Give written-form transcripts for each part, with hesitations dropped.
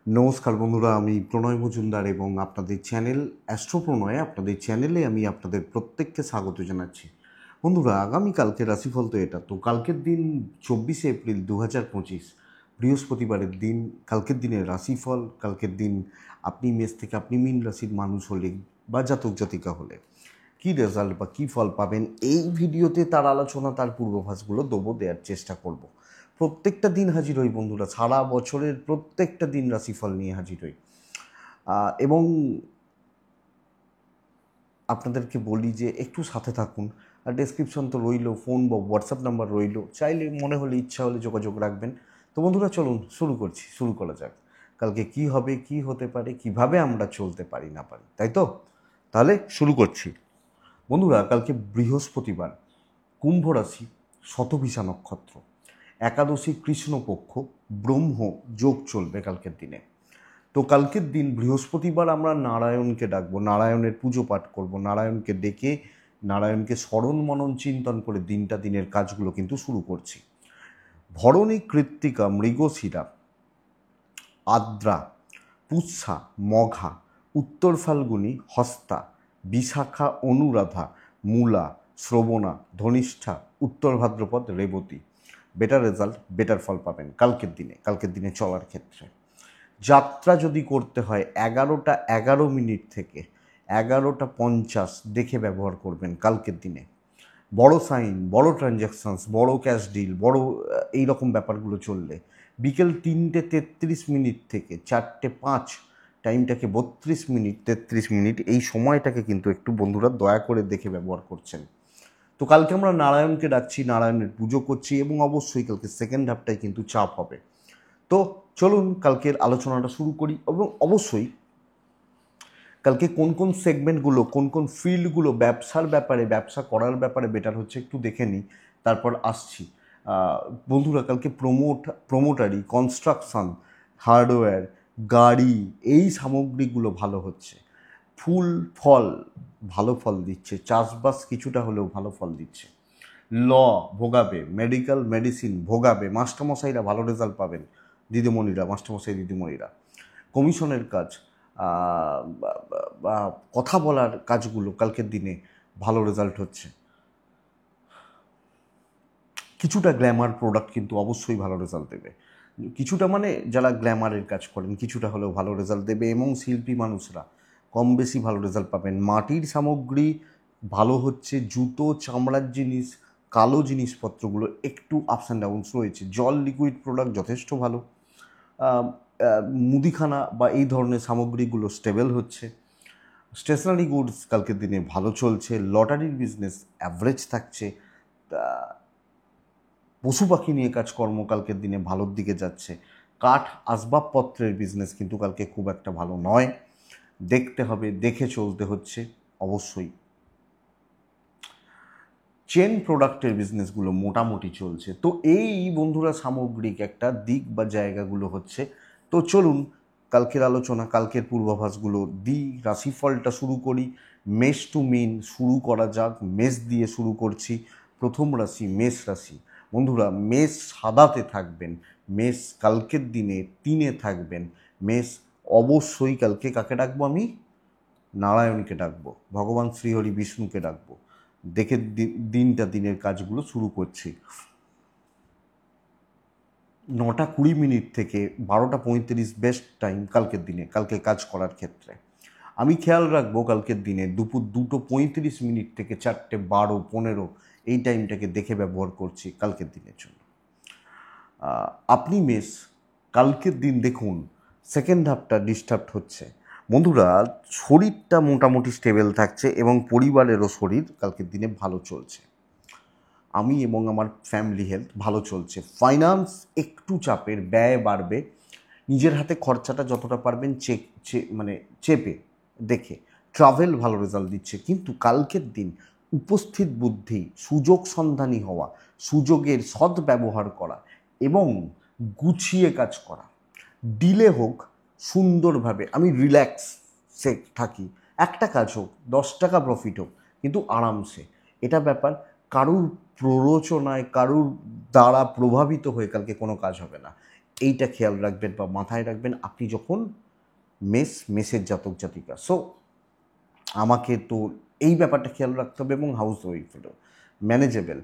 নমস্কার বন্ধুরা, আমি প্রণয় মজুমদার এবং আপনাদের চ্যানেল অ্যাস্ট্রো প্রণয়, আপনাদের চ্যানেলে আমি আপনাদের প্রত্যেককে স্বাগত জানাচ্ছি। বন্ধুরা, আগামীকালকে রাশিফল তো এটা, তো কালকের দিন 24শে এপ্রিল 2025 বৃহস্পতিবারের দিন। কালকের দিনের রাশিফল, কালকের দিন আপনি মেষ থেকে আপনি মীন রাশির মানুষ হলে বা জাতক জাতিকা হলে কী রেজাল্ট বা কী ফল পাবেন, এই ভিডিওতে তার আলোচনা, তার পূর্বাভাসগুলো দেওয়ার চেষ্টা করব। প্রত্যেকটা দিন হাজির হই বন্ধুরা, সারা বছরের প্রত্যেকটা দিন রাশিফল নিয়ে হাজির হই। এবং আপনাদেরকে বলি যে একটু সাথে থাকুন। আর ডেসক্রিপশন তো রইলো, ফোন বা হোয়াটসঅ্যাপ নাম্বার রইলো, চাইলে মনে হলে ইচ্ছা হলে যোগাযোগ রাখবেন। তো বন্ধুরা চলুন শুরু করা যাক। কালকে কি হবে, কি হতে পারে, কিভাবে আমরা চলতে পারি না পারি, তাই তো? তাহলে শুরু করছি। বন্ধুরা, কালকে বৃহস্পতিবার, কুম্ভ রাশি, শতভিষা নক্ষত্র, একাদশী কৃষ্ণপক্ষ, ব্রহ্ম যোগ চলবে কালকের দিনে। তো কালকের দিন বৃহস্পতিবার আমরা নারায়ণকে ডাকবো, নারায়ণের পুজো পাঠ করব, নারায়ণকে ডেকে নারায়ণকে স্মরণ মনন চিন্তন করে দিনের কাজগুলো কিন্তু শুরু করছি। ভরণী, কৃত্তিকা, মৃগশিরা, আদ্রা, পুষ্যা, মঘা, উত্তর ফাল্গুনী, হস্তা, বিশাখা, অনুরাধা, মূলা, Shravana, Dhanishtha, Uttara Bhadrapada, Revati better result, better ফল পাবেন কালকের দিনে চলার ক্ষেত্রে। যাত্রা যদি করতে হয় 11টা 11 মিনিট থেকে 11টা 50 দেখে ব্যবহার করবেন কালকের দিনে। বড় সাইন, বড় ট্রানজ্যাকশানস, বড় ক্যাশ ডিল, বড় এই রকম ব্যাপারগুলো চললে বিকেল 3টে 33 মিনিট থেকে 4টে 5, টাইমটাকে 32 মিনিট 33 মিনিট, এই সময়টাকে কিন্তু একটু বন্ধুরা দয়া করে দেখে ব্যবহার করছেন। তো কালকে আমরা নারায়ণকে ডাকছি, নারায়ণের পুজো করছি এবং অবশ্যই কালকে সেকেন্ড হাফটায় কিন্তু চাপ হবে। তো চলুন কালকের আলোচনাটা শুরু করি এবং অবশ্যই কালকে কোন কোন সেগমেন্টগুলো, কোন কোন ফিল্ডগুলো ব্যবসা করার ব্যাপারে বেটার হচ্ছে একটু দেখে নিই, তারপর আসছি। বন্ধুরা, কালকে প্রমোটারি, কনস্ট্রাকশন, হার্ডওয়্যার, গাড়ি, এই সামগ্রীগুলো ভালো হচ্ছে। ফুল ফল ভালো ফল দিচ্ছে, চাষবাস কিছুটা হলেও ভালো ফল দিচ্ছে। ল ভোগাবে, মেডিকেল মেডিসিন ভোগাবে, মাস্টারমশাইরা ভালো রেজাল্ট পাবেন, দিদিমণিরা। কমিশনের কাজ বা কথা বলার কাজগুলো কালকের দিনে ভালো রেজাল্ট হচ্ছে। কিছুটা গ্ল্যামার প্রোডাক্ট কিন্তু অবশ্যই ভালো রেজাল্ট দেবে, কিছুটা মানে যারা গ্ল্যামারের কাজ করেন কিছুটা হলেও ভালো রেজাল্ট দেবে, এবং শিল্পী মানুষরা কম বেশি ভালো রেজাল্ট পাবেন। মাটির সামগ্রী ভালো হচ্ছে, জুতো, চামড়ার জিনিস, কালো জিনিসপত্রগুলো একটু আপস অ্যান্ড ডাউনস রয়েছে। জল, লিকুইড প্রোডাক্ট যথেষ্ট ভালো। মুদিখানা বা এই ধরনের সামগ্রীগুলো স্টেবল হচ্ছে। স্টেশনারি গুডস কালকের দিনে ভালো চলছে। লটারির বিজনেস অ্যাভারেজ থাকছে। পশু পাখি নিয়ে কাজকর্ম কালকের দিনে ভালোর দিকে যাচ্ছে। কাঠ আসবাবপত্রের বিজনেস কিন্তু কালকে খুব একটা ভালো নয়, দেখতে হবে, দেখে চলতে হচ্ছে অবশ্যই। চেন প্রোডাক্টের বিজনেসগুলো মোটামুটি চলছে। তো এই বন্ধুরা সামগ্রিক একটা দিক বা জায়গাগুলো হচ্ছে। তো চলুন কালকের আলোচনা, কালকের পূর্বাভাসগুলো দিই। রাশিফলটা শুরু করি, মেষ টু মিন শুরু করা যাক। মেষ দিয়ে শুরু করছি। প্রথম রাশি মেষ রাশি। বন্ধুরা, মেষ সাদাতে থাকবেন, মেষ কালকের দিনে 3-এ থাকবেন। মেষ অবশ্যই কালকে কাকে ডাকবো আমি? নারায়ণকে ডাকবো, ভগবান শ্রীহরি বিষ্ণুকে ডাকবো, দেখে দিনের কাজগুলো শুরু করছি। 9টা 20 মিনিট থেকে 12টা 35 বেস্ট টাইম কালকের দিনে, কালকে কাজ করার ক্ষেত্রে। আমি খেয়াল রাখবো কালকের দিনে দুপুর 2টো 35 মিনিট থেকে 4টে 12 15 এই টাইমটাকে দেখে ব্যবহার করছি কালকের দিনের জন্য। আপনি মেষ, কালকের দিন দেখুন সেকেন্ড হাফটা ডিস্টার্ব হচ্ছে। বন্ধুরা, শরীরটা মোটামুটি স্টেবল থাকছে এবং পরিবারেরও শরীর কালকের দিনে ভালো চলছে। আমি এবং আমার ফ্যামিলি হেলথ ভালো চলছে। ফাইন্যান্স একটু চাপের, ব্যয় বাড়বে। নিজের হাতে খরচাটা যতটা পারবেন চেপে দেখে। ট্রাভেল ভালো রেজাল্ট দিচ্ছে, কিন্তু কালকের দিন উপস্থিত বুদ্ধি, সুযোগ সন্ধানী হওয়া, সুযোগের সদ্ব্যবহার করা এবং গুছিয়ে কাজ করা, ডিলে হোক সুন্দরভাবে, আমি রিল্যাক্সে থাকি, একটা কাজ হোক 10 টাকা প্রফিট হোক, কিন্তু আরামসে, এটা ব্যাপার। কারুর প্ররোচনায়, কারুর দ্বারা প্রভাবিত হয়ে কালকে কোনো কাজ হবে না। এইটা খেয়াল রাখবেন বা মাথায় রাখবেন আপনি যখন মেসের জাতক জাতিকা। সো আমাকে তো এই ব্যাপারটা খেয়াল রাখতে হবে এবং হাউস ওয়াইফেরও ম্যানেজেবল,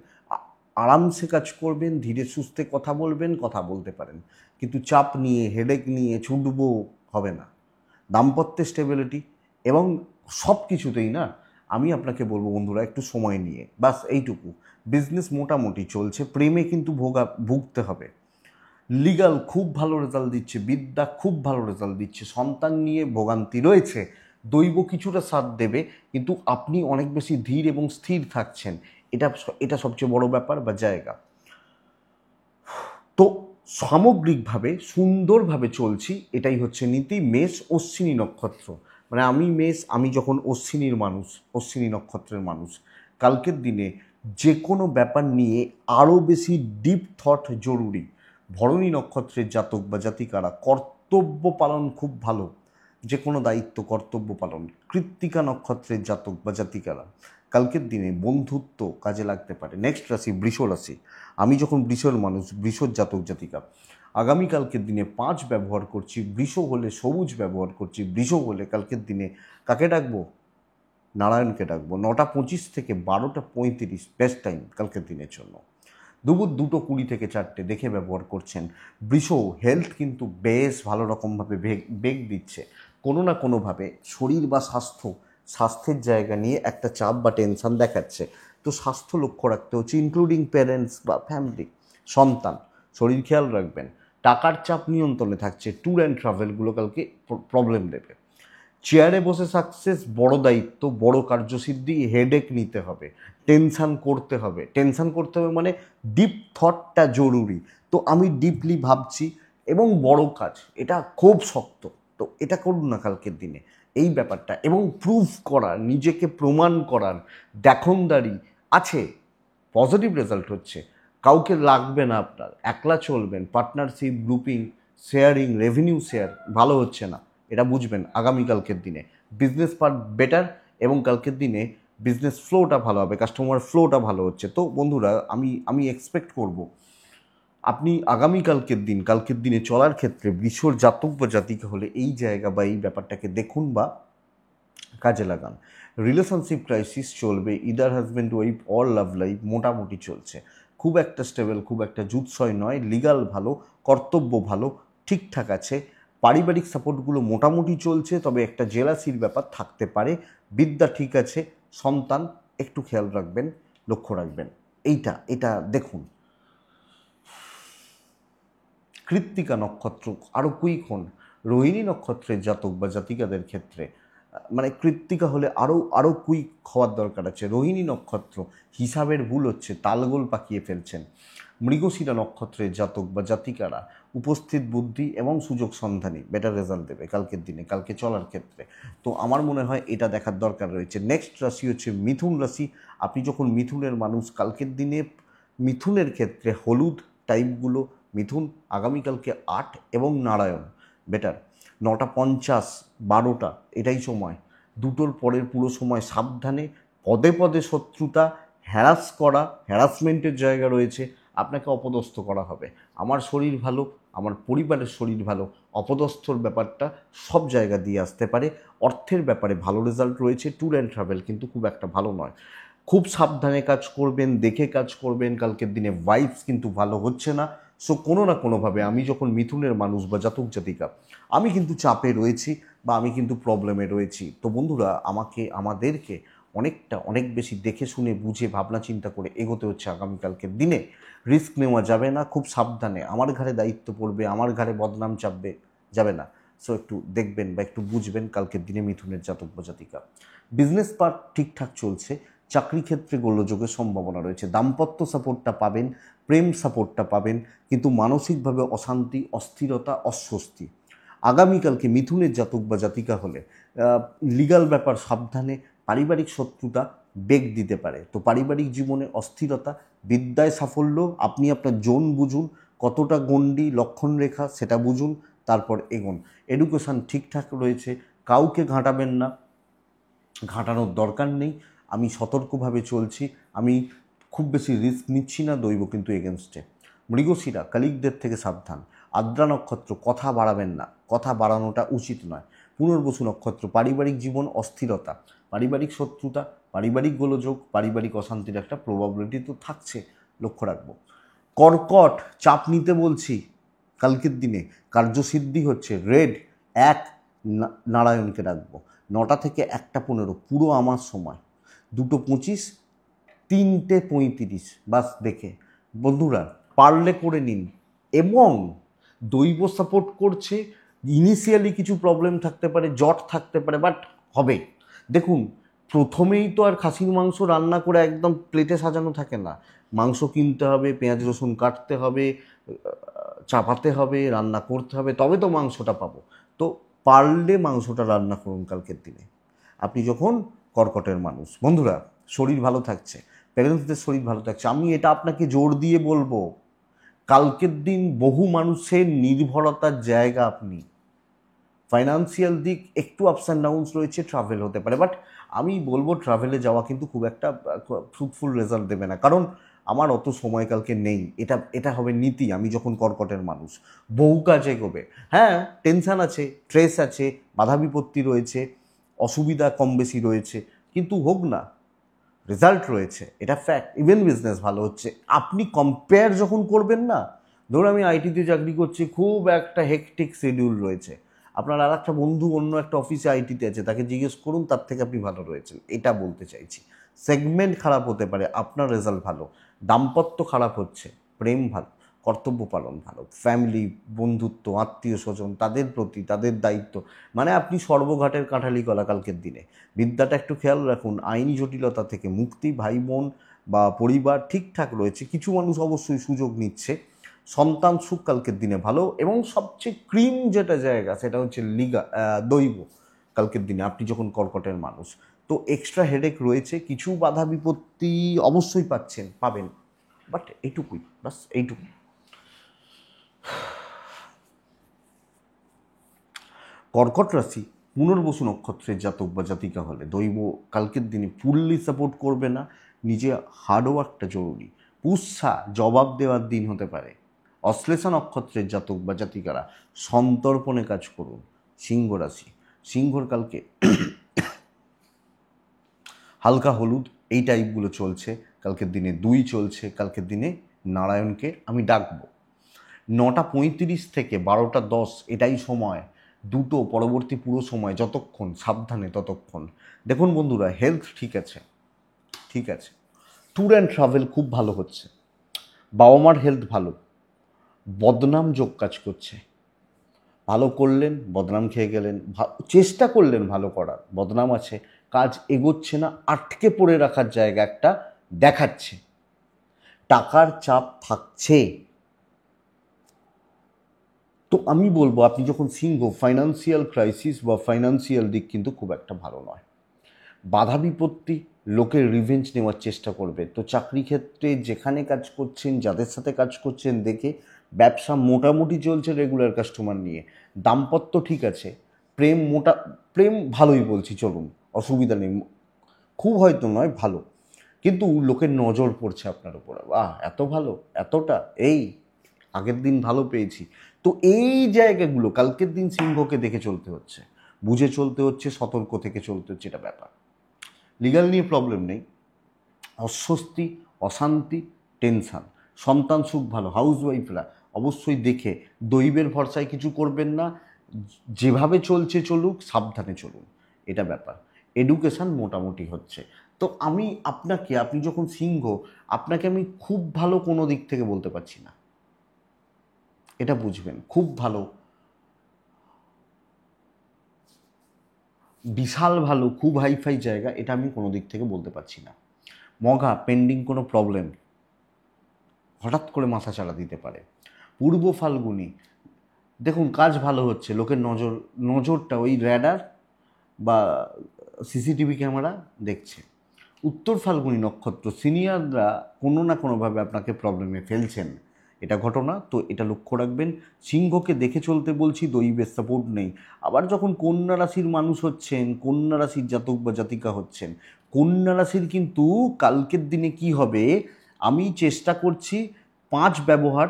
আরামসে কাজ করবেন, ধীরে সুস্থে কথা বলবেন, কথা বলতে পারেন, কিন্তু চাপ নিয়ে হেডেক নিয়ে ছুটবো হবে না। দাম্পত্য স্টেবিলিটি এবং সব কিছুতেই না আমি আপনাকে বলবো বন্ধুরা একটু সময় নিয়ে, বাস এইটুকু। বিজনেস মোটামুটি চলছে, প্রেমে কিন্তু ভুগতে হবে। লিগাল খুব ভালো রেজাল্ট দিচ্ছে, বিদ্যা খুব ভালো রেজাল্ট দিচ্ছে, সন্তান নিয়ে ভোগান্তি রয়েছে, দৈব কিছুটা সাথ দেবে, কিন্তু আপনি অনেক বেশি ধীর এবং স্থির থাকছেন, এটা এটা সবচেয়ে বড় ব্যাপার বা জায়গা। তো সামগ্রিকভাবে সুন্দরভাবে চলছি, এটাই হচ্ছে নীতি। মেষ অশ্বিনী নক্ষত্র, মানে আমি যখন অশ্বিনীর মানুষ, অশ্বিনী নক্ষত্রের মানুষ, কালকের দিনে যে কোনো ব্যাপার নিয়ে আরও বেশি ডিপ থট জরুরি। ভরণী নক্ষত্রের জাতক বা জাতিকারা কর্তব্য পালন খুব ভালো, যে কোনো দায়িত্ব কর্তব্য পালন। কৃত্তিকা নক্ষত্রের জাতক বা জাতিকারা কালকের দিনে বন্ধুত্ব কাজে লাগতে পারে। নেক্সট রাশি বৃষ রাশি, আমি যখন বৃষর মানুষ, বৃষর জাতক জাতিকা, আগামীকালকের দিনে 5 ব্যবহার করছি, বৃষ হলে সবুজ ব্যবহার করছি, বৃষ হলে কালকের দিনে কাকে ডাকবো? নারায়ণকে ডাকবো। 9:25 থেকে 12:35 বেস্ট টাইম কালকের দিনের জন্য। দুপুর 2:20 থেকে 4টে দেখে ব্যবহার করছেন। বৃষ হেলথ কিন্তু বেশ ভালো রকমভাবে বেগ দিচ্ছে, কোনো না কোনোভাবে শরীর বা স্বাস্থ্যের জায়গা নিয়ে একটা চাপ বা টেনশন দেখাচ্ছে। তো স্বাস্থ্য লক্ষ্য রাখতে হচ্ছে, ইনক্লুডিং প্যারেন্টস বা ফ্যামিলি, সন্তান, শরীর খেয়াল রাখবেন। টাকার চাপ নিয়ন্ত্রণে থাকছে, ট্যুর অ্যান্ড ট্রাভেলগুলো কালকে প্রবলেম দেবে। চেয়ারে বসে সাকসেস, বড় দায়িত্ব, বড় কার্যসিদ্ধি, হেডেক নিতে হবে, টেনশন করতে হবে মানে ডিপ থটটা জরুরি। তো আমি ডিপলি ভাবছি এবং বড় কাজ, এটা খুব শক্ত, তো এটা করুন না কালকের দিনে এই ব্যাপারটা। এবং প্রুভ করার, নিজেকে প্রমাণ করার দেখনদারি আছে, পজিটিভ রেজাল্ট হচ্ছে, কাউকে লাগবে না আপনার, একলা চলবেন। Partnership, grouping, sharing, revenue share ভালো হচ্ছে না, এটা বুঝবেন আগামীকালকের দিনে। বিজনেস পার্ট বেটার এবং কালকের দিনে বিজনেস ফ্লোটা ভালো হবে, কাস্টমার ফ্লোটা ভালো হচ্ছে। তো বন্ধুরা আমি এক্সপেক্ট করব আপনি কালকের দিনে চলার ক্ষেত্রে বৃষর জাতক বা জাতিকা হলে এই জায়গা বা এই ব্যাপারটাকে দেখুন বা কাজে লাগান। রিলেশনশিপ ক্রাইসিস চলবে, either husband wife or love life মোটামুটি চলছে, খুব একটা স্টেবল, খুব একটা জুৎসয় নয়। লিগাল ভালো, কর্তব্য ভালো, ঠিকঠাক আছে। পারিবারিক সাপোর্টগুলো মোটামুটি চলছে, তবে একটা জেলাসির ব্যাপার থাকতে পারে। বিদ্যা ঠিক আছে, সন্তান একটু খেয়াল রাখবেন, লক্ষ্য রাখবেন, এটা দেখুন। কৃত্তিকা নক্ষত্র আরও কুইক হন। রোহিণী নক্ষত্রের জাতক বা জাতিকাদের ক্ষেত্রে মানে কৃত্তিকা হলে আরও কুইক হওয়ার দরকার আছে। রোহিণী নক্ষত্র হিসাবের ভুল হচ্ছে, তালগোল পাকিয়ে ফেলছেন। মৃগশিরা নক্ষত্রের জাতক বা জাতিকারা উপস্থিত বুদ্ধি এবং সুযোগ সন্ধানী, বেটার রেজাল্ট দেবে কালকের দিনে, কালকে চলার ক্ষেত্রে। তো আমার মনে হয় এটা দেখার দরকার রয়েছে। নেক্সট রাশি হচ্ছে মিথুন রাশি। আপনি যখন মিথুনের মানুষ, কালকের দিনে মিথুনের ক্ষেত্রে হলুদ টাইপগুলো, মিথুন আগামীকালকে 8 এবং নারায়ণ বেটার। 9:50, 12টা এটাই সময়, দুটোর পরের পুরো সময় সাবধানে। পদে পদে শত্রুতা, হ্যারাসমেন্টের জায়গা রয়েছে, আপনাকে অপদস্থ করা হবে। আমার শরীর ভালো, আমার পরিবারের শরীর ভালো, অপদস্থর ব্যাপারটা সব জায়গা দিয়ে আসতে পারে। অর্থের ব্যাপারে ভালো রেজাল্ট রয়েছে, ট্যুর অ্যান্ড ট্রাভেল কিন্তু খুব একটা ভালো নয়। খুব সাবধানে কাজ করবেন, দেখে কাজ করবেন, কালকের দিনে ভাইবস কিন্তু ভালো হচ্ছে না। সো কোনো না কোনোভাবে আমি যখন মিথুনের মানুষ বা জাতক জাতিকা, আমি কিন্তু চাপে রয়েছি বা আমি কিন্তু প্রবলেমে রয়েছি। তো বন্ধুরা আমাদেরকে অনেক বেশি দেখে শুনে বুঝে ভাবনা চিন্তা করে এগোতে হচ্ছে আগামীকালকের দিনে। রিস্ক নেওয়া যাবে না, খুব সাবধানে। আমার ঘাড়ে দায়িত্ব পড়বে, আমার ঘাড়ে বদনাম চাপবে, যাবে না। সো একটু দেখবেন বা একটু বুঝবেন কালকের দিনে মিথুনের জাতক বা জাতিকা। বিজনেস পার্ট ঠিকঠাক চলছে, চাকরি ক্ষেত্রে গোলযোগের সম্ভাবনা রয়েছে। দাম্পত্য সাপোর্টটা পাবেন, প্রেম সাপোর্টটা পাবেন, কিন্তু মানসিকভাবে অশান্তি, অস্থিরতা, অস্বস্তি। আগামীকালকে মিথুনের জাতক বা জাতিকা হলে লিগাল ব্যাপার সাবধানে, পারিবারিক শত্রুতা বেগ দিতে পারে। তো পারিবারিক জীবনে অস্থিরতা, বিদ্যায় সাফল্য, আপনি আপনার জোন বুঝুন, কতটা গণ্ডি লক্ষণ রেখা সেটা বুঝুন, তারপর এগোন। এডুকেশান ঠিকঠাক রয়েছে, কাউকে ঘাঁটাবেন না, ঘাঁটানোর দরকার নেই। আমি সতর্কভাবে চলছি, আমি খুব বেশি রিস্ক নিচ্ছি না, দৈব কিন্তু এগেনস্টে। মৃগশিরা কালিকদের থেকে সাবধান। আদ্রা নক্ষত্র, কথা বাড়াবেন না, কথা বাড়ানোটা উচিত নয়। পুনর্বসু নক্ষত্র, পারিবারিক জীবন অস্থিরতা, পারিবারিক শত্রুতা, পারিবারিক গোলযোগ, পারিবারিক অশান্তির একটা প্রবাবিলিটি তো থাকছে, লক্ষ্য রাখবো। কর্কট, চাপ নিতে বলছি কালকের দিনে, কার্যসিদ্ধি হচ্ছে। রেড 1, নারায়ণকে রাখবো। 9টা থেকে 1টা 15 পুরো আমার সময়। 2:25, 3:35 বাস দেখে বন্ধুরা পারলে করে নিন। এবং দৈব সাপোর্ট করছে। ইনিশিয়ালি কিছু প্রবলেম থাকতে পারে, জট থাকতে পারে, বাট হবে। দেখুন, প্রথমেই তো আর খাসির মাংস রান্না করে একদম প্লেটে সাজানো থাকে না। মাংস কিনতে হবে, পেঁয়াজ রসুন কাটতে হবে, চাপাতে হবে, রান্না করতে হবে, তবে তো মাংসটা পাবো। তো পারলে মাংসটা রান্না করুন কালকের দিনে আপনি যখন কর্কটের মানুষ। বন্ধুরা, শরীর ভালো থাকছে, প্যারেন্টসদের শরীর ভালো থাকছে। আমি এটা আপনাকে জোর দিয়ে বলবো, কালকের দিন বহু মানুষের নির্ভরতার জায়গা আপনি। ফাইন্যান্সিয়াল দিক একটু আপস অ্যান্ড ডাউনস রয়েছে, ট্রাভেল হতে পারে, বাট আমি বলবো ট্রাভেলে যাওয়া কিন্তু খুব একটা ফ্রুটফুল রেজাল্ট দেবে না, কারণ আমার অত সময় কালকে নেই। এটা হবে নীতি। আমি যখন কর্কটের মানুষ, বহু কাজ এগোবে। হ্যাঁ, টেনশান আছে, স্ট্রেস আছে, বাধা বিপত্তি রয়েছে, অসুবিধা কম বেশি রয়েছে, কিন্তু হোক না, রেজাল্ট রয়েছে, এটা ফ্যাক্ট। ইভেন বিজনেস ভালো হচ্ছে। আপনি কম্পেয়ার যখন করবেন না, ধরুন আমি আইটিতে চাকরি করছি, খুব একটা হেকটিক শিডিউল রয়েছে, আপনার আর একটা বন্ধু অন্য একটা অফিসে আইটিতে আছে, তাকে জিজ্ঞেস করুন, তার থেকে আপনি ভালো রয়েছেন, এটা বলতে চাইছি। সেগমেন্ট খারাপ হতে পারে, আপনার রেজাল্ট ভালো। দাম্পত্য খারাপ হচ্ছে, প্রেম ভালো, কর্তব্য পালন ভালো, ফ্যামিলি, বন্ধুত্ব, আত্মীয় স্বজন, তাদের প্রতি তাদের দায়িত্ব, মানে আপনি সর্বঘাটের কাঁঠালি কলা কালকের দিনে। বিদ্যাটা একটু খেয়াল রাখুন, আইনি জটিলতা থেকে মুক্তি, ভাই বোন বা পরিবার ঠিকঠাক রয়েছে, কিছু মানুষ অবশ্যই সুযোগ নিচ্ছে। সন্তান সুখ কালকের দিনে ভালো, এবং সবচেয়ে ক্রিম যেটা জায়গা সেটা হচ্ছে দৈব কালকের দিনে আপনি যখন কর্কটের মানুষ। তো এক্সট্রা হেডেক রয়েছে, কিছু বাধা বিপত্তি অবশ্যই পাবেন, বাট এইটুকুই, বাস এইটুকুই। কর্কট রাশি, পুনর্বসু নক্ষত্রের জাতক বা জাতিকা হলে দৈব কালকের দিনে ফুললি সাপোর্ট করবে না, নিজে হার্ডওয়ার্কটা জরুরি। পুষ্যা, জবাব দেওয়ার দিন হতে পারে। অশ্লেষা নক্ষত্রের জাতক বা জাতিকারা সন্তর্পণে কাজ করুন। সিংহ রাশি, সিংহর কালকে হালকা হলুদ এই টাইপগুলো চলছে কালকের দিনে। 2 চলছে কালকের দিনে, নারায়ণকে আমি ডাকবো। 9:35 থেকে 12:10 এটাই সময়। 2 পরবর্তী পুরো সময়, যতক্ষণ সাবধানে ততক্ষণ। দেখুন বন্ধুরা, হেলথ ঠিক আছে, ঠিক আছে। ট্যুর অ্যান্ড ট্রাভেল খুব ভালো হচ্ছে। বাবা মার হেলথ ভালো। বদনাম যোগ কাজ করছে। ভালো করলেন, বদনাম খেয়ে গেলেন, চেষ্টা করলেন ভালো করার, বদনাম আছে। কাজ এগোচ্ছে না, আটকে পড়ে রাখার জায়গা একটা দেখাচ্ছে। টাকার চাপ থাকছে। তো আমি বলবো, আপনি যখন সিংহ, ফাইন্যান্সিয়াল ক্রাইসিস বা ফাইন্যান্সিয়াল দিক কিন্তু খুব একটা ভালো নয়। বাধা বিপত্তি, লোকের রিভেঞ্জ নেওয়ার চেষ্টা করবে। তো চাকরি ক্ষেত্রে যেখানে কাজ করছেন, যাদের সাথে কাজ করছেন দেখে, ব্যবসা মোটামুটি চলছে রেগুলার কাস্টমার নিয়ে। দাম্পত্য ঠিক আছে। প্রেম ভালোই বলছি, চলুন, অসুবিধা নেই, খুব হয়তো নয়, ভালো। কিন্তু লোকের নজর পড়ছে আপনার উপরে, বাহ এত ভালো, এতটা, এই আগের দিন ভালো পেয়েছি। তো এই জায়গাগুলো কালকের দিন সিংহকে দেখে চলতে হচ্ছে, বুঝে চলতে হচ্ছে, সতর্ক থেকে চলতে হচ্ছে, এটা ব্যাপার। লিগাল নিয়ে প্রবলেম নেই। অস্বস্তি, অশান্তি, টেনশান, সন্তান সুখ ভালো। হাউসওয়াইফরা অবশ্যই দেখে, দৈবের ভরসায় কিছু করবেন না, যেভাবে চলছে চলুক, সাবধানে চলুন, এটা ব্যাপার। এডুকেশান মোটামুটি হচ্ছে। তো আপনি যখন সিংহ, আপনাকে আমি খুব ভালো কোনো দিক থেকে বলতে পারছি না, এটা বুঝবেন। খুব ভালো, বিশাল ভালো, খুব হাইফাই জায়গা, এটা আমি কোনো দিক থেকে বলতে পারছি না। মঘা, পেন্ডিং কোনো প্রবলেম হঠাৎ করে মাথা চাড়া দিতে পারে। পূর্ব ফাল্গুনি, দেখুন কাজ ভালো হচ্ছে, লোকের নজরটা ওই র্যাডার বা সিসিটিভি ক্যামেরা দেখছে। উত্তর ফাল্গুনি নক্ষত্র, সিনিয়ররা কোনো না কোনোভাবে আপনাকে প্রবলেমে ফেলছেন, এটা ঘটনা। তো এটা লক্ষ্য রাখবেন। সিংহকে দেখে চলতে বলছি, দৈবের সাপোর্ট নেই। আবার যখন কন্যা রাশির মানুষ হচ্ছেন, কন্যা রাশির জাতক বা জাতিকা হচ্ছেন, কন্যা রাশির কিন্তু কালকের দিনে কি হবে, আমি চেষ্টা করছি 5 ব্যবহার,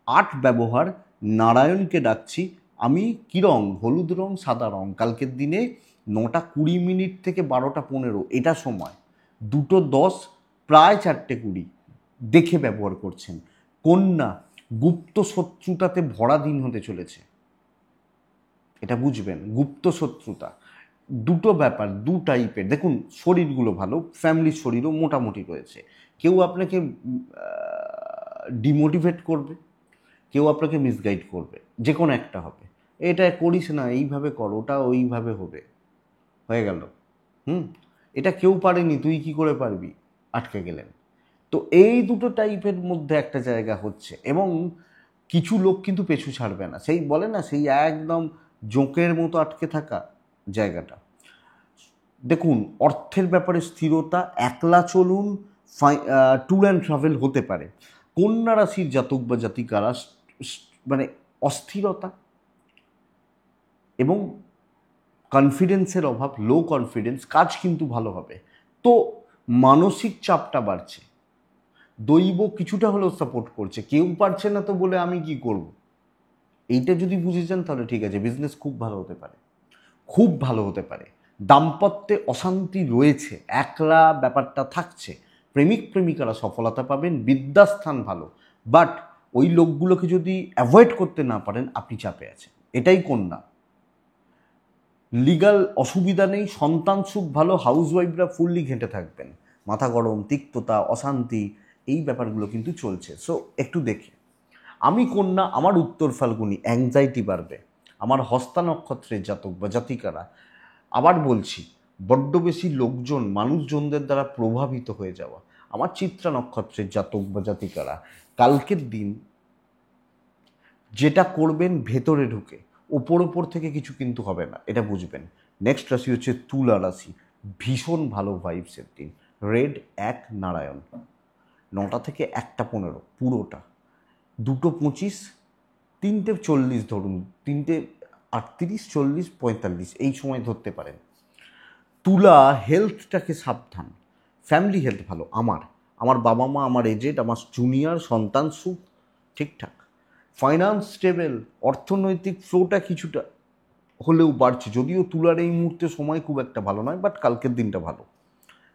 8 ব্যবহার, নারায়ণকে ডাকছি আমি। কী রং? হলুদ রং, সাদা রং। কালকের দিনে 9:20 থেকে 12:15 এটা সময়, 2:10 প্রায় 4:20 দেখে ব্যবহার করছেন। কন্যা, গুপ্ত শত্রুতাতে ভরা দিন হতে চলেছে, এটা বুঝবেন। গুপ্ত শত্রুতা, দুটো ব্যাপার, দু টাইপের। দেখুন, শরীরগুলো ভালো, ফ্যামিলির শরীরও মোটামুটি রয়েছে। কেউ আপনাকে ডিমোটিভেট করবে, কেউ আপনাকে মিসগাইড করবে, যে কোনো একটা হবে। এটা করিস না, এইভাবে কর, ওটা ওইভাবে হবে, হয়ে গেল। এটা কেউ পারেনি, তুই কি করে পারবি, আটকে গেলেন। তো এই দুটো টাইপের মধ্যে একটা জায়গা হচ্ছে, এবং কিছু লোক কিন্তু পিছু ছাড়বে না, সেই বলে না, সেই একদম জোঁকের মতো আটকে থাকা জায়গাটা। দেখুন, অর্থের ব্যাপারে স্থিরতা, একলা চলুন, ট্যুর অ্যান্ড ট্রাভেল হতে পারে। কন্যা রাশির জাতক বা জাতিকারা মানে অস্থিরতা এবং কনফিডেন্সের অভাব, লো কনফিডেন্স, কাজ কিন্তু ভালো হবে। তো মানসিক চাপটা বাড়ছে, দৈব কিছুটা হলেও সাপোর্ট করছে, কেউ পারছে না তো বলে আমি কি করব, এইটা যদি বুঝে যান তাহলে ঠিক আছে, বিজনেস খুব ভালো হতে পারে, খুব ভালো হতে পারে। দাম্পত্যে অশান্তি রয়েছে, একলা ব্যাপারটা থাকছে। প্রেমিক প্রেমিকারা সফলতা পাবেন, বিদ্যাস্থান ভালো, বাট ওই লোকগুলোকে যদি অ্যাভয়েড করতে না পারেন আপনি চাপে আছেন, এটাই কন্যা। লিগাল অসুবিধা নেই, সন্তান সুখ ভালো, হাউসওয়াইফরা ফুললি ঘেঁটে থাকবেন। মাথা গরম, তিক্ততা, অশান্তি, এই ব্যাপারগুলো কিন্তু চলছে। সো একটু দেখে। আমি কন্যা, আমার উত্তর ফাল্গুনি, অ্যাংজাইটি বাড়বে। আমার হস্তা নক্ষত্রের জাতক বা জাতিকারা, আবার বলছি, বড্ড বেশি লোকজন, মানুষজনদের দ্বারা প্রভাবিত হয়ে যাওয়া। আমার চিত্রা নক্ষত্রের জাতক বা জাতিকারা, কালকের দিন যেটা করবেন ভেতরে ঢুকে, ওপর থেকে কিছু কিন্তু হবে না, এটা বুঝবেন। নেক্সট রাশি হচ্ছে তুলা রাশি। ভীষণ ভালো ভাইবসের দিন। রেড 1 নারায়ণ, 9টা থেকে 1:15 পুরোটা, 2:25, 3:40 ধরুন, 3:38, 40, 45 এই সময় ধরতে পারেন। তুলা, হেলথটাকে সাবধান, ফ্যামিলি হেলথ ভালো। আমার বাবা মা, আমার এজেড, আমার জুনিয়র, সন্তান সুখ ঠিকঠাক। ফাইন্যান্স স্টেবল, অর্থনৈতিক ফ্লোটা কিছুটা হলেও বাড়ছে, যদিও তুলার এই মুহূর্তে সময় খুব একটা ভালো নয়, বাট কালকের দিনটা ভালো।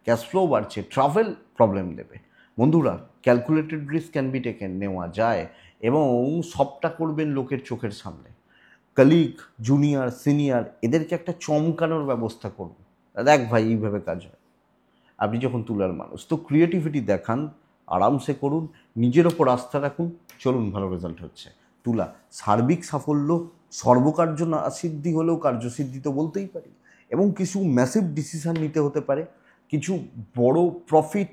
ক্যাশ ফ্লো বাড়ছে, ট্রাভেল প্রবলেম দেবে। বন্ধুরা, calculated risk can be taken, নেওয়া যায়, এবং সবটা করবেন লোকের চোখের সামনে। কলিগ, জুনিয়র, সিনিয়র, এদেরকে একটা চমকানোর ব্যবস্থা করুন, দেখ ভাই এইভাবে কাজ হয়। আপনি যখন তুলার মানুষ, তো ক্রিয়েটিভিটি দেখান, আরামসে করুন, নিজের ওপর আস্থা রাখুন, চলুন, ভালো রেজাল্ট হচ্ছে। তুলা, সার্বিক সাফল্য, সর্বকার্য না সিদ্ধি হলেও কার্যসিদ্ধি তো বলতেই পারি, এবং কিছু ম্যাসিভ ডিসিশান নিতে হতে পারে, কিছু বড় প্রফিট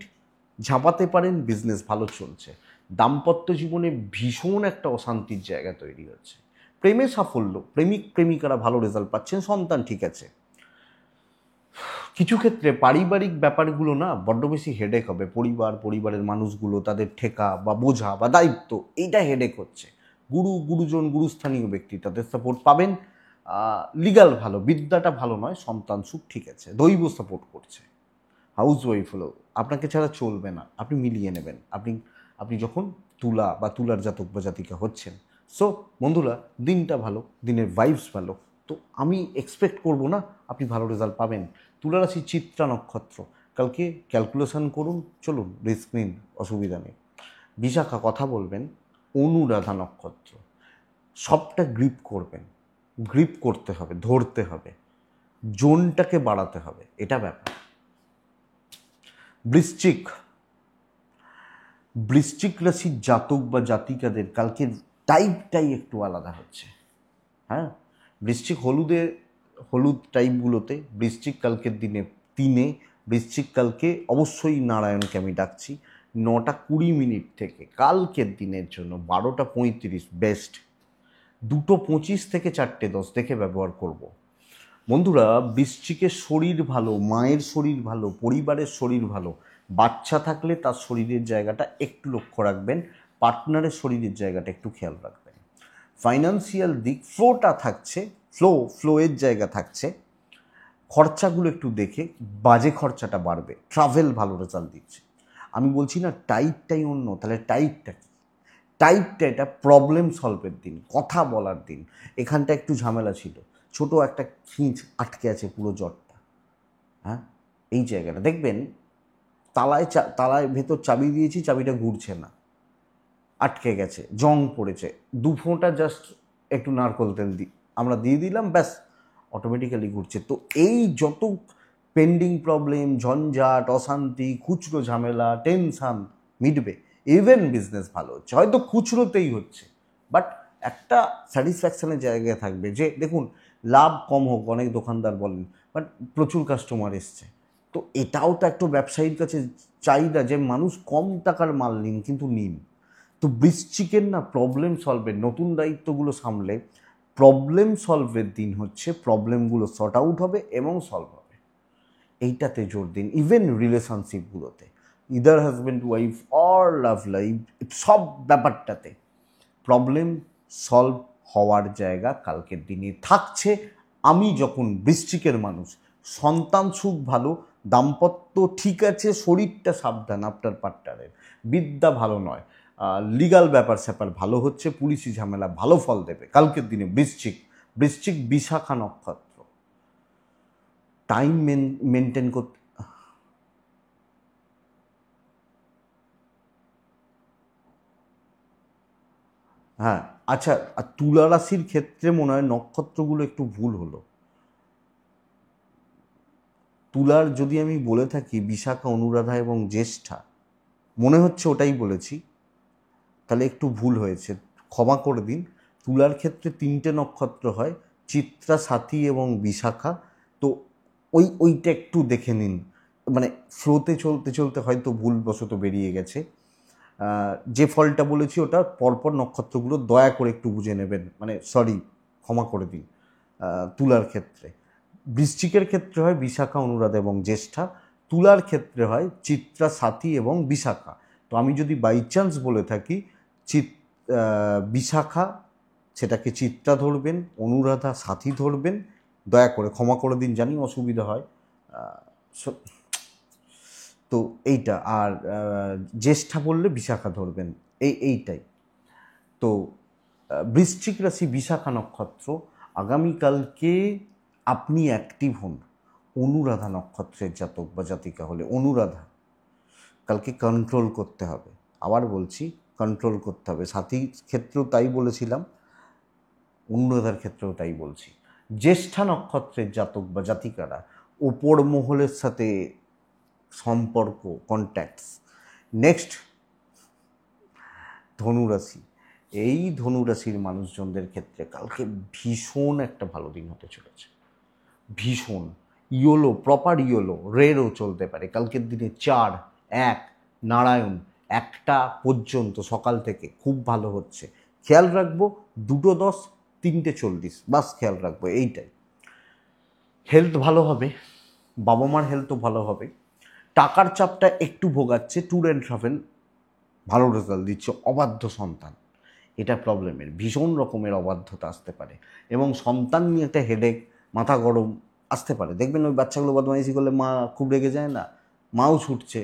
ঝাঁপাতে পারেন, বিজনেস ভালো চলছে। দাম্পত্য জীবনে ভীষণ একটা অশান্তির জায়গা তৈরি হচ্ছে। প্রেমে সাফল্য, প্রেমিক প্রেমিকারা ভালো রেজাল্ট পাচ্ছেন, সন্তান ঠিক আছে। কিছু ক্ষেত্রে পারিবারিক ব্যাপারগুলো না বড্ড বেশি হেডেক হবে, পরিবারের মানুষগুলো, তাদের ঠেকা বা বোঝা বা দায়িত্ব, এইটা হেডেক হচ্ছে। গুরুজন, গুরুস্থানীয় ব্যক্তি, তাদের সাপোর্ট পাবেন। লিগাল ভালো, বিদ্যাটা ভালো নয়, সন্তান সুখ ঠিক আছে, দৈব সাপোর্ট করছে। হাউসওয়াইফ হলো, আপনাকে ছাড়া চলবে না, আপনি মিলিয়ে নেবেন, আপনি যখন তুলা বা তুলার জাতক বা জাতিকা হচ্ছেন। সো বন্ধুরা, দিনটা ভালো, দিনের ভাইবস ভালো, তো আমি এক্সপেক্ট করব না আপনি ভালো রেজাল্ট পাবেন। তুলা রাশি, চিত্রা নক্ষত্র, কালকে ক্যালকুলেশন করুন, চলুন, রিস্ক নিন, অসুবিধা নেই। বিশাখা, কথা বলবেন। অনুরাধা নক্ষত্র, সবটা গ্রিপ করবেন, গ্রিপ করতে হবে, ধরতে হবে, জোনটাকে বাড়াতে হবে, এটা ব্যাপার। বৃশ্চিক রাশির জাতক বা জাতিকাদের কালকের টাইপটাই একটু আলাদা হচ্ছে। হ্যাঁ, বৃশ্চিক হলুদ টাইপগুলোতে, বৃশ্চিক কালকের দিনে 3-এ, বৃশ্চিক কালকে অবশ্যই নারায়ণকে আমি ডাকছি। 9:20 থেকে কালকের দিনের জন্য 12:35 বেস্ট, 2:25 থেকে 4:10 দেখে ব্যবহার করব। বন্ধুরা, বৃশ্চিকের শরীর ভালো, মায়ের শরীর ভালো, পরিবারের শরীর ভালো, বাচ্চা থাকলে তার শরীরের জায়গাটা একটু লক্ষ্য রাখবেন, পার্টনারের শরীরের জায়গাটা একটু খেয়াল রাখবেন। ফাইন্যান্সিয়াল দিক ফ্লোটা থাকছে, ফ্লোয়ের জায়গা থাকছে, খরচাগুলো একটু দেখে, বাজে খরচাটা বাড়বে, ট্রাভেল ভালো রেজাল্ট দিচ্ছে। আমি বলছি না টাইটটাই অন্য, তাহলে টাইটটা কি? টাইপটা এটা প্রবলেম সলভের দিন, কথা বলার দিন। এখানটা একটু ঝামেলা ছিল, ছোট একটা খিঁচ আটকে আছে পুরো জটটা। হ্যাঁ, এই জায়গাটা দেখবেন তালায় ভেতর চাবি দিয়েছি, চাবিটা ঘুরছে না, আটকে গেছে, জং পড়েছে, 2 ফোঁটা জাস্ট একটু নারকোল তেল আমরা দিয়ে দিলাম, ব্যাস অটোমেটিক্যালি ঘুরছে। তো এই যত পেন্ডিং প্রবলেম, ঝঞ্ঝাট, অশান্তি, খুচরো ঝামেলা, টেনশান মিটবে, ইভেন বিজনেস ভালো হচ্ছে, হয়তো খুচরোতেই হচ্ছে, বাট একটা স্যাটিসফ্যাকশনের জায়গায় থাকবে যে দেখুন লাভ কম হোক, অনেক দোকানদার বলেন, বাট প্রচুর কাস্টমার এসছে। তো এটাও তো একটা ব্যবসায়ীর কাছে চাহিদা যে মানুষ কম টাকার মাল নিন, কিন্তু নিন। তো বৃশ্চিকের না প্রবলেম সলভের নতুন দায়িত্বগুলো সামলে প্রবলেম সলভের দিন হচ্ছে, প্রবলেমগুলো সর্ট আউট হবে এবং সলভ হবে, এইটাতে জোর দিন। ইভেন রিলেশনশিপগুলোতে, either husband wife or love life, সব ব্যাপারটাতে প্রবলেম সলভ হওয়ার জায়গা কালকের দিনে থাকছে। আমি যখন বৃশ্চিকের মানুষ, সন্তান সুখ ভালো, দাম্পত্য ঠিক আছে, শরীরটা সাবধান আপনার পার্টনারের, বিদ্যা ভালো নয়, লিগাল ব্যাপার স্যাপার ভালো হচ্ছে, পুলিশি ঝামেলা ভালো ফল দেবে কালকের দিনে বৃশ্চিক বিশাখা নক্ষত্র। টাইম মেনটেন করতে, হ্যাঁ আচ্ছা, আর তুলা রাশির ক্ষেত্রে মনে হয় নক্ষত্রগুলো একটু ভুল হলো। তুলার যদি আমি বলে থাকি বিশাখা, অনুরাধা এবং জ্যেষ্ঠা, মনে হচ্ছে ওটাই বলেছি, তাহলে একটু ভুল হয়েছে, ক্ষমা করে দিন। তুলার ক্ষেত্রে 3টে নক্ষত্র হয়, চিত্রা, সাথী এবং বিশাখা। তো ওইটা একটু দেখে নিন, মানে ফ্লোতে চলতে চলতে হয়তো ভুলবশত বেরিয়ে গেছে। যে ফলটা বলেছি ওটা পরপর নক্ষত্রগুলো দয়া করে একটু বুঝে নেবেন, মানে সরি, ক্ষমা করে দিন। তুলার ক্ষেত্রে, বৃশ্চিকের ক্ষেত্রে হয় বিশাখা, অনুরাধা এবং জ্যেষ্ঠা, তুলার ক্ষেত্রে হয় চিত্রা, সাথী এবং বিশাখা। তো আমি যদি বাই চান্স বলে থাকি বিশাখা, সেটাকে চিত্রা ধরবেন, অনুরাধা সাথী ধরবেন, দয়া করে ক্ষমা করে দিন, জানি অসুবিধা হয়। তো এইটা, আর জ্যেষ্ঠা বললে বিশাখা ধরবেন, এইটাই। তো বৃশ্চিক রাশি, বিশাখা নক্ষত্র, আগামীকালকে আপনি অ্যাক্টিভ হন। অনুরাধা নক্ষত্রের জাতক বা জাতিকা হলে অনুরাধা কালকে কন্ট্রোল করতে হবে, আবার বলছি কন্ট্রোল করতে হবে। সাথীর ক্ষেত্রেও তাই বলেছিলাম, অনুরাধার ক্ষেত্রেও তাই বলছি। জ্যেষ্ঠা নক্ষত্রের জাতক বা জাতিকারা ওপর মহলের সাথে সম্পর্ক, কন্ট্যাক্টস। নেক্সট ধনুরাশি, এই ধনুরাশির মানুষজনদের ক্ষেত্রে কালকে ভীষণ একটা ভালো দিন হতে চলেছে, ভীষণ। ইয়োলো, প্রপার ইয়োলো, রেরও চলতে পারে কালকের দিনে। 4, 1, নারায়ণ, 1টা পর্যন্ত সকাল থেকে খুব ভালো হচ্ছে। খেয়াল রাখবো 2:10, 3:40, বাস খেয়াল রাখবো এইটাই। হেলথ ভালো হবে, বাবা মার হেলথও ভালো হবে। টাকার চাপটা একটু ভোগাচ্ছে, ট্যুর অ্যান্ড ট্রাভেল ভালো রেজাল্ট দিচ্ছে। অবাধ্য সন্তান, এটা প্রবলেমের, ভীষণ রকমের অবাধ্যতা আসতে পারে, এবং সন্তান নিয়ে একটা হেডেক, মাথা গরম আসতে পারে। দেখবেন ওই বাচ্চাগুলো বদমাইশি করলে মা খুব রেগে যায় না, মাও ছুটছে,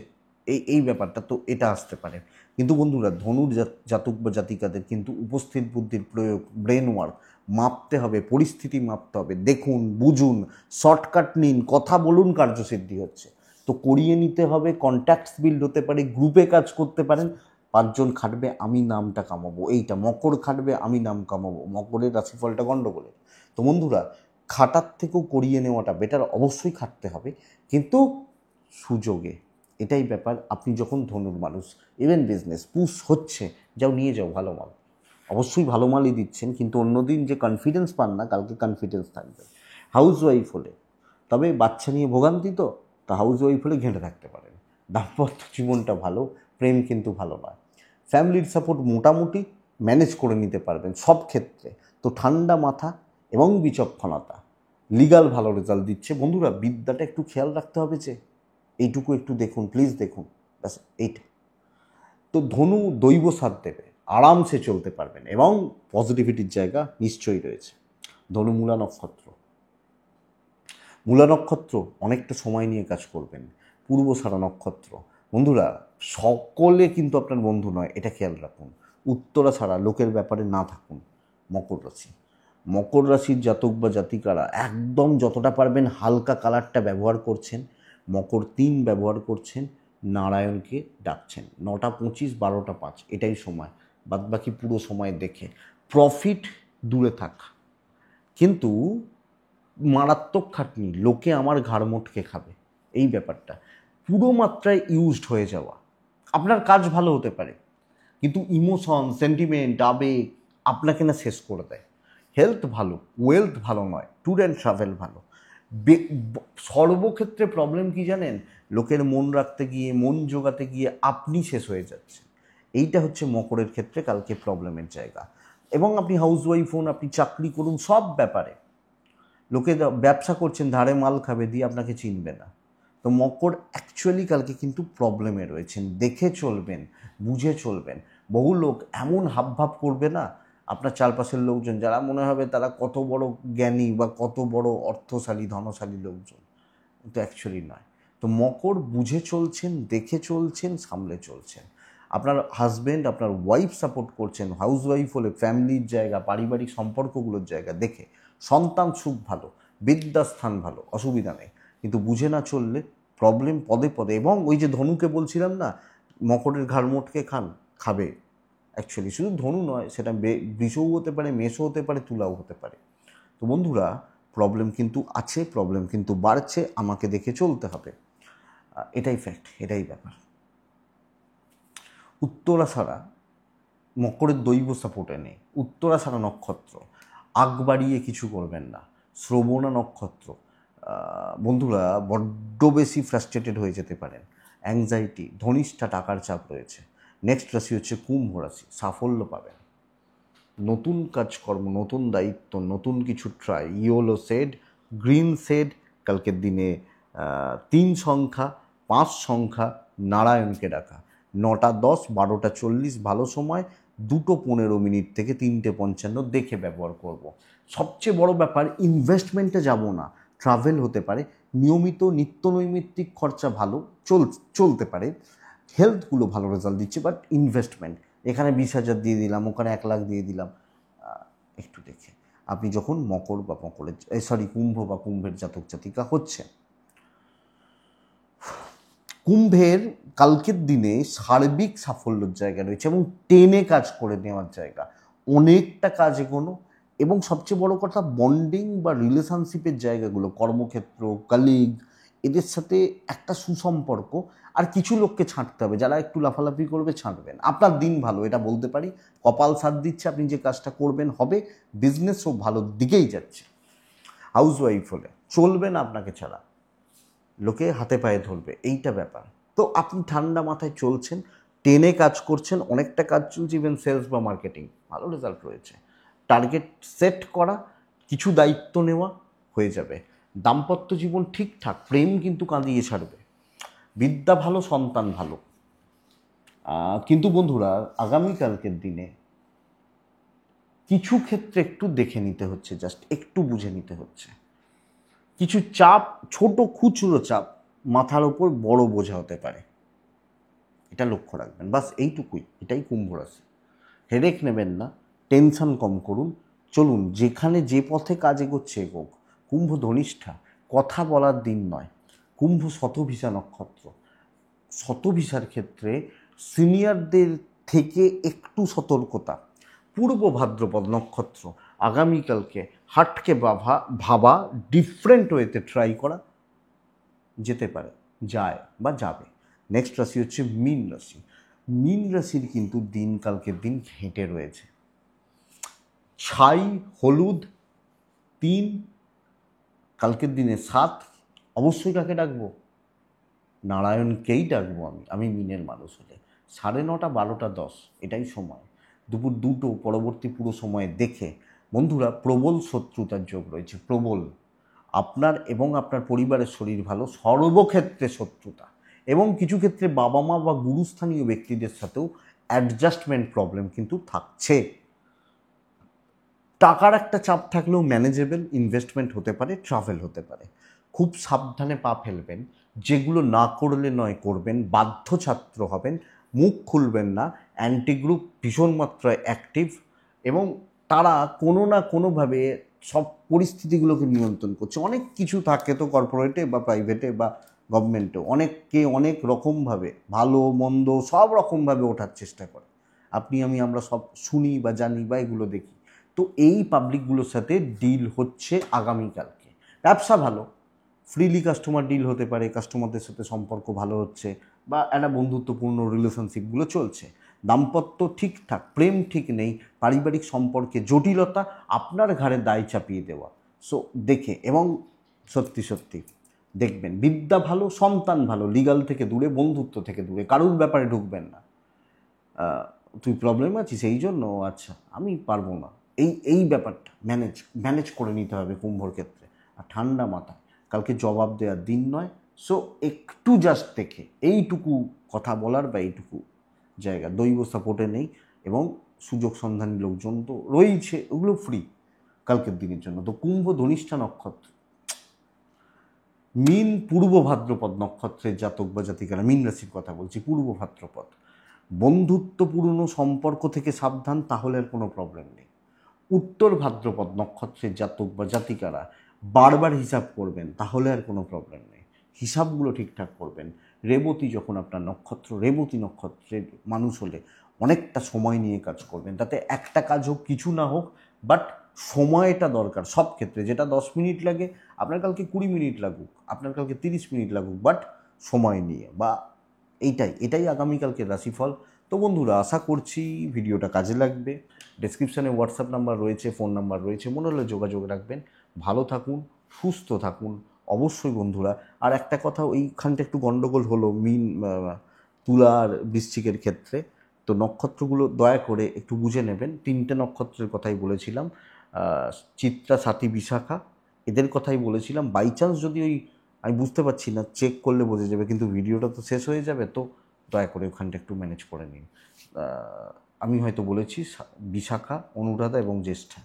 এই ব্যাপারটা তো এটা আসতে পারে। কিন্তু বন্ধুরা, ধনুর জাতক বা জাতিকাদের কিন্তু উপস্থিত বুদ্ধির প্রয়োগ, ব্রেন ওয়ার্ক মাপতে হবে, পরিস্থিতি মাপতে হবে। দেখুন, বুঝুন, শর্টকাট নিন, কথা বলুন, কার্যসিদ্ধি হচ্ছে। তো করিয়ে নিতে হবে, কন্ট্যাক্টস বিল্ড হতে পারে, গ্রুপে কাজ করতে পারেন। 5জন খাটবে, আমি নামটা কামাবো, এইটা। মকর খাটবে, আমি নাম কামাবো, মকরের রাশিফলটা গণ্ডগোলের। তো বন্ধুরা, খাটার থেকেও করিয়ে নেওয়াটা বেটার। অবশ্যই খাটতে হবে, কিন্তু সুযোগে, এটাই ব্যাপার। আপনি যখন ধনুর মানুষ, ইভেন বিজনেস পুশ হচ্ছে, যাও নিয়ে যাও ভালো মাল, অবশ্যই ভালো মালই দিচ্ছেন, কিন্তু অন্যদিন যে কনফিডেন্স পান না, কালকে কনফিডেন্স থাকবে। হাউস ওয়াইফ হলে, তবে বাচ্চা নিয়ে ভোগান্তি, তো হাউস ওয়াইফ হলে ঘেঁটে থাকতে পারেন। দাম্পত্য জীবনটা ভালো, প্রেম কিন্তু ভালো নয়। ফ্যামিলির সাপোর্ট মোটামুটি ম্যানেজ করে নিতে পারবেন সব ক্ষেত্রে। তো ঠান্ডা মাথা এবং বিচক্ষণতা, লিগাল ভালো রেজাল্ট দিচ্ছে। বন্ধুরা, বিদ্যাটা একটু খেয়াল রাখতে হবে, যে এইটুকু একটু দেখুন, প্লিজ দেখুন, ব্যাস এইটা। তো ধনু দৈব সাথ দেবে, আরামসে চলতে পারবেন, এবং পজিটিভিটির জায়গা নিশ্চয়ই রয়েছে। ধনু মূলা নক্ষত্র, মূলা নক্ষত্র অনেকটা সময় নিয়ে কাজ করবেন। পূর্বষাঢ়া নক্ষত্র, বন্ধুরা সকলে কিন্তু আপনার বন্ধু নয়, এটা খেয়াল রাখুন। উত্তরা ছাড়া লোকের ব্যাপারে না থাকুন। মকর রাশি, মকর রাশির জাতক বা জাতিকারা একদম যতটা পারবেন হালকা কালারটা ব্যবহার করছেন, মকর 3 ব্যবহার করছেন, নারায়ণকে ডাকছেন। 9:25 12:05 এটাই সময়, বাদবাকি পুরো সময় দেখে প্রফিট দূরে থাক, কিন্তু মারাত্মক খাটনি, লোকে আমার ঘাড় মোটকে খাবে, এই ব্যাপারটা পুরো মাত্রায় ইউজড হয়ে যাওয়া। আপনার কাজ ভালো হতে পারে, কিন্তু ইমোশন, সেন্টিমেন্ট, আবেগ আপনাকে না শেষ করে দেয়। হেলথ ভালো, ওয়েলথ ভালো নয়, ট্যুর অ্যান্ড ট্রাভেল ভালো। সর্বক্ষেত্রে প্রবলেম কি জানেন? লোকের মন রাখতে গিয়ে, মন জোগাতে গিয়ে আপনি শেষ হয়ে যাচ্ছেন। এইটা হচ্ছে মকরের ক্ষেত্রে কালকে প্রবলেমের জায়গা। এবং আপনি হাউসওয়াইফ হন, আপনি চাকরি করুন, সব ব্যাপারে লোকে ব্যবসা করছেন, ধারে মাল খাবে, দিয়ে আপনাকে চিনবে না। তো মকর অ্যাকচুয়ালি কালকে কিন্তু প্রবলেমে রয়েছেন। দেখে চলবেন, বুঝে চলবেন। বহু লোক এমন হাবভাব করবে না, আপনার চারপাশের লোকজন যারা মনে হবে তারা কত বড় জ্ঞানী বা কত বড় অর্থশালী ধনশালী লোকজন, কিন্তু অ্যাকচুয়ালি নয়। তো মকর বুঝে চলছেন, দেখে চলছেন, সামলে চলছেন। আপনার হাজব্যান্ড, আপনার ওয়াইফ সাপোর্ট করছেন, হাউস ওয়াইফ হলে ফ্যামিলির জায়গা, পারিবারিক সম্পর্কগুলোর জায়গা দেখে, সন্তান সুখ ভালো, বিদ্যাস্থান ভালো, অসুবিধা নেই। কিন্তু বুঝে না চললে প্রবলেম পদে পদে। এবং ওই যে ধনুকে বলছিলাম না, মকরের ঘাড় মোটকে খাবে। অ্যাকচুয়ালি শুধু ধনু নয়, সেটা বৃষও হতে পারে, মেষও হতে পারে, তুলাও হতে পারে। তো বন্ধুরা, প্রবলেম কিন্তু আছে, প্রবলেম কিন্তু বাড়ছে, আমাকে দেখে চলতে হবে, এটাই ফ্যাক্ট, এটাই ব্যাপার। উত্তরা ছাড়া মকরের দৈব সাপোর্টে নেই। উত্তরা ছাড়া নক্ষত্র, আগ বাড়িয়ে কিছু করবেন না। শ্রবণা নক্ষত্র, বন্ধুরা বড্ড বেশি ফ্রাস্ট্রেটেড হয়ে যেতে পারেন, অ্যাংজাইটি, ধনিষ্ঠা, টাকার চাপ রয়েছে। নেক্সট রাশি হচ্ছে কুম্ভ রাশি, সাফল্য পাবেন, নতুন কাজকর্ম, নতুন দায়িত্ব, নতুন কিছু try. Yellow shade, green shade, কালকের দিনে 3 সংখ্যা, 5 সংখ্যা, নারায়ণকে ডাকা। 9:10 12:40 ভালো সময়, 2:15 থেকে 3:55 দেখে ব্যবহার করব। সবচেয়ে বড় ব্যাপার, ইনভেস্টমেন্টে যাব না, ট্রাভেল হতে পারে, নিয়মিত নিত্য নৈমিত্তিক খরচা ভালো চলতে পারে, হেলথগুলো ভালো রেজাল্ট দিচ্ছে, বাট ইনভেস্টমেন্ট এখানে 20,000 দিয়ে দিলাম, ওখানে 1 লাখ দিয়ে দিলাম, একটু দেখে। আপনি যখন মকর বা কুম্ভ বা কুম্ভের জাতক জাতিকা হচ্ছে, কুম্ভের কালকের দিনে সার্বিক সাফল্যের জায়গা রয়েছে এবং টেনে কাজ করে নেওয়ার জায়গা, অনেকটা কাজ এগোনো, এবং সবচেয়ে বড় কথা বন্ডিং বা রিলেশনশিপের জায়গাগুলো, কর্মক্ষেত্র, কালিগ, এদের সাথে একটা সুসম্পর্ক। আর কিছু লোককে ছাঁটতে হবে, যারা একটু লাফালাফি করবে ছাঁটবেন। আপনার দিন ভালো, এটা বলতে পারি, কপাল সাথ দিচ্ছে, আপনি যে কাজটা করবেন হবে, বিজনেসও ভালো দিকেই যাচ্ছে। হাউস ওয়াইফ হলে চলবে না আপনাকে ছাড়া, লোকে হাতে পায়ে ধরবে, এইটা ব্যাপার। তো আপনি ঠান্ডা মাথায় চলছেন, টেনে কাজ করছেন, অনেকটা কাজ চলছে, ইভেন সেলস বা মার্কেটিং ভালো রেজাল্ট রয়েছে। টার্গেট সেট করা, কিছু দায়িত্ব নেওয়া, হয়ে যাবে। দাম্পত্য জীবন ঠিকঠাক, প্রেম কিন্তু কাঁদিয়ে ছাড়বে। বিদ্যা ভালো, সন্তান ভালো। কিন্তু বন্ধুরা, আগামীকালকের দিনে কিছু ক্ষেত্রে একটু দেখে নিতে হচ্ছে, জাস্ট একটু বুঝে নিতে হচ্ছে। কিছু চাপ, ছোট খুচরো চাপ মাথার ওপর বড় বোঝা হতে পারে, এটা লক্ষ্য রাখবেন। বাস এইটুকুই, এটাই কুম্ভ রাশি। হেডেক নেবেন না, টেনশন কম করুন, চলুন যেখানে যে পথে কাজ এগোচ্ছে এগোক। কুম্ভ ধনিষ্ঠা, কথা বলার দিন নয়। কুম্ভ শতভিষা নক্ষত্র, শতভিষার ক্ষেত্রে সিনিয়রদের থেকে একটু সতর্কতা। পূর্ব ভাদ্রপদ নক্ষত্র, আগামীকালকে হাটকে ভাবা, ডিফারেন্ট ওয়েতে ট্রাই করা যেতে পারে, যায় বা যাবে। নেক্সট রাশি হচ্ছে মীন রাশি। মীন রাশির কিন্তু কালকের দিন ঘেঁটে রয়েছে। ছাই, হলুদ 3, কালকের দিনে 7। অবশ্যই কাকে ডাকবো? নারায়ণকেই ডাকবো। আমি মীনের মানুষ হলে 9:30 12:10 এটাই সময়, দুপুর 2 পরবর্তী পুরো সময় দেখে। বন্ধুরা, প্রবল শত্রুতার যোগ রয়েছে, প্রবল। আপনার এবং আপনার পরিবারের শরীর ভালো, সর্বক্ষেত্রে শত্রুতা, এবং কিছু ক্ষেত্রে বাবা মা বা গুরুস্থানীয় ব্যক্তিদের সাথেও অ্যাডজাস্টমেন্ট প্রবলেম কিন্তু থাকছে। টাকার একটা চাপ থাকলেও ম্যানেজেবল, ইনভেস্টমেন্ট হতে পারে, ট্রাভেল হতে পারে। খুব সাবধানে পা ফেলবেন, যেগুলো না করলে নয় করবেন, বাধ্য ছাত্র হবেন, মুখ খুলবেন না, অ্যান্টি গ্রুপ ভীষণ মাত্রায় অ্যাক্টিভ এবং তারা কোনো না কোনোভাবে সব পরিস্থিতিগুলোকে নিয়ন্ত্রণ করছে। অনেক কিছু থাকে তো কর্পোরেটে বা প্রাইভেটে বা গভর্নমেন্টেও, অনেককে অনেক রকমভাবে ভালো মন্দ সব রকমভাবে ওঠার চেষ্টা করে। আপনি আমরা সব শুনি বা জানি বা এগুলো দেখি। তো এই পাবলিকগুলোর সাথে ডিল হচ্ছে আগামীকালকে। ব্যবসা ভালো, ফ্রিলি কাস্টমার ডিল হতে পারে, কাস্টমারদের সাথে সম্পর্ক ভালো হচ্ছে বা একটা বন্ধুত্বপূর্ণ রিলেশনশিপগুলো চলছে। দাম্পত্য ঠিকঠাক, প্রেম ঠিক নেই, পারিবারিক সম্পর্কে জটিলতা, আপনার ঘাড়ে দায় চাপিয়ে দেওয়া। সো দেখে এবং সত্যি সত্যি দেখবেন বিদ্যা ভালো, সন্তান ভালো, লিগাল থেকে দূরে, বন্ধুত্ব থেকে দূরে, কারুর ব্যাপারে ঢুকবেন না। তুই প্রবলেম আছিস এই জন্য, আচ্ছা আমি পারবো না, এই ব্যাপারটা ম্যানেজ করে নিতে হবে কুম্ভর ক্ষেত্রে। আর ঠান্ডা মাথায়, কালকে জবাব দেওয়ার দিন নয়। সো একটু জাস্ট দেখে এইটুকু কথা বলার বা এইটুকু জায়গা, দৈব সাপোর্টে নেই এবং সুযোগ সন্ধানী লোকজন তো রয়েছে, ওগুলো ফ্রি কালকের দিনের জন্য। তো কুম্ভ ধনিষ্ঠা নক্ষত্র, মীন পূর্ব ভাদ্রপদ নক্ষত্রের জাতক বা জাতিকারা, মীন রাশির কথা বলছি, পূর্ব ভাদ্রপদ, বন্ধুত্বপূর্ণ সম্পর্ক থেকে সাবধান, তাহলে আর কোনো প্রবলেম নেই। উত্তর ভাদ্রপদ নক্ষত্রের জাতক বা জাতিকারা বারবার হিসাব করবেন, তাহলে আর কোনো প্রবলেম নেই। হিসাবগুলো ঠিকঠাক করবেন। রেবতী যখন আপনার নক্ষত্র, রেবতী নক্ষত্রের মানুষ হলে অনেকটা সময় নিয়ে কাজ করবেন, তাতে একটা কাজ হোক কিছু না হোক, বাট সময়টা দরকার সব ক্ষেত্রে। যেটা 10 মিনিট লাগে আপনার কালকে 20 মিনিট লাগুক, আপনার কালকে 30 মিনিট লাগুক, বাট সময় নিয়ে। বা এটাই আগামীকালকের রাশিফল। তো বন্ধুরা, আশা করছি ভিডিওটা কাজে লাগবে। ডেসক্রিপশানে হোয়াটসঅ্যাপ নাম্বার রয়েছে, ফোন নাম্বার রয়েছে, মনে হলে যোগাযোগ রাখবেন। ভালো থাকুন, সুস্থ থাকুন অবশ্যই বন্ধুরা। আর একটা কথা, ওইখানটা একটু গণ্ডগোল হলো মীন, তুলা আর বৃশ্চিকের ক্ষেত্রে। তো নক্ষত্রগুলো দয়া করে একটু বুঝে নেবেন। 3টে নক্ষত্রের কথাই বলেছিলাম, চিত্রা, স্বাতী, বিশাখা, এদের কথাই বলেছিলাম। বাই চান্স যদি আমি বুঝতে পারছি না, চেক করলে বোঝা যাবে, কিন্তু ভিডিওটা তো শেষ হয়ে যাবে, তো দয়া করে ওখানটা একটু ম্যানেজ করে নিন। আমি হয়তো বলেছি বিশাখা, অনুরাধা এবং জ্যেষ্ঠা,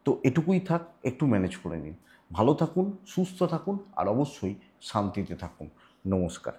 তো এটুকুই থাক, একটু ম্যানেজ করে নিন। ভালো থাকুন, সুস্থ থাকুন আর অবশ্যই শান্তিতে থাকুন। নমস্কার।